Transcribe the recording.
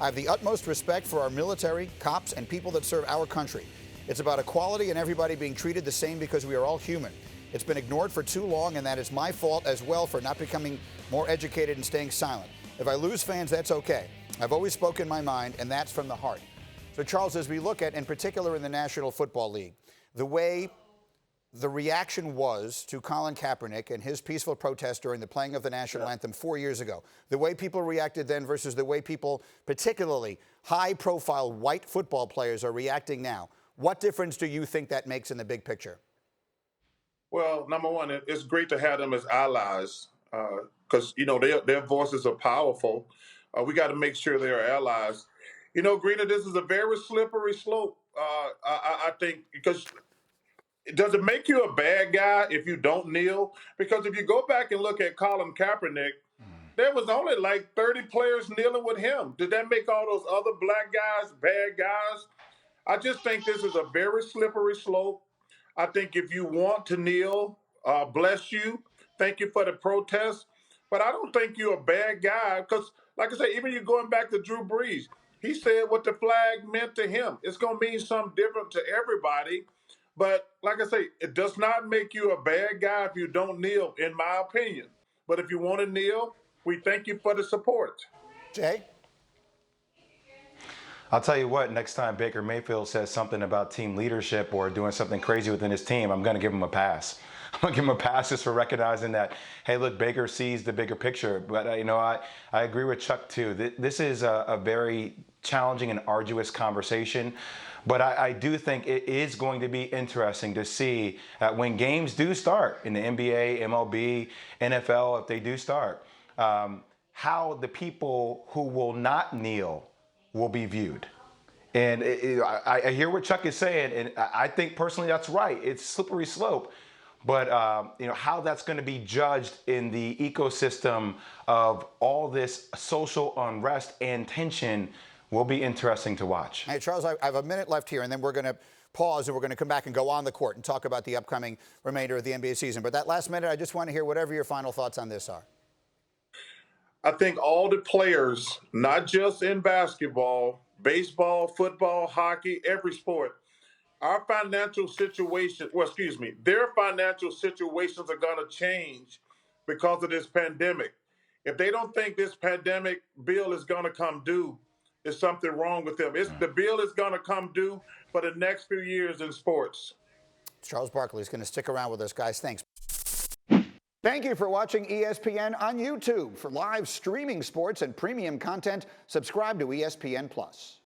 I have the utmost respect for our military, cops, and people that serve our country. It's about equality and everybody being treated the same because we are all human. It's been ignored for too long, and that is my fault as well for not becoming more educated and staying silent. If I lose fans, that's okay. I've always spoken my mind, and that's from the heart. So, Charles, as we look at, in particular in the National Football League, the way the reaction was to Colin Kaepernick and his peaceful protest during the playing of the national anthem 4 years ago, the way people reacted then versus the way people, particularly high-profile white football players, are reacting now, what difference do you think that makes in the big picture? Well, number one, it's great to have them as allies because, their voices are powerful. We got to make sure they're allies. Greener, this is a very slippery slope, I think, because does it make you a bad guy if you don't kneel? Because if you go back and look at Colin Kaepernick, there was only like 30 players kneeling with him. Did that make all those other black guys bad guys? I just think this is a very slippery slope. I think if you want to kneel, bless you. Thank you for the protest. But I don't think you're a bad guy because, like I said, even you going back to Drew Brees, he said what the flag meant to him. It's going to mean something different to everybody. But like I say, it does not make you a bad guy if you don't kneel, in my opinion. But if you want to kneel, we thank you for the support. Jay? I'll tell you what, next time Baker Mayfield says something about team leadership or doing something crazy within his team, I'm going to give him a pass. I'm going to give him a pass just for recognizing that, hey, look, Baker sees the bigger picture. But, I agree with Chuck, too. This is a very challenging and arduous conversation. But I do think it is going to be interesting to see when games do start in the NBA, MLB, NFL, if they do start, how the people who will not kneel will be viewed. And I hear what Chuck is saying, and I think personally that's right. It's slippery slope. But how that's going to be judged in the ecosystem of all this social unrest and tension will be interesting to watch. Hey, Charles, I have a minute left here, and then we're going to pause, and we're going to come back and go on the court and talk about the upcoming remainder of the NBA season. But that last minute, I just want to hear whatever your final thoughts on this are. I think all the players, not just in basketball, baseball, football, hockey, every sport, their financial situations are going to change because of this pandemic. If they don't think this pandemic bill is going to come due, there's something wrong with them. The bill is going to come due for the next few years in sports. Charles Barkley is going to stick around with us, guys. Thanks. Thank you for watching ESPN on YouTube. For live streaming sports and premium content, subscribe to ESPN+.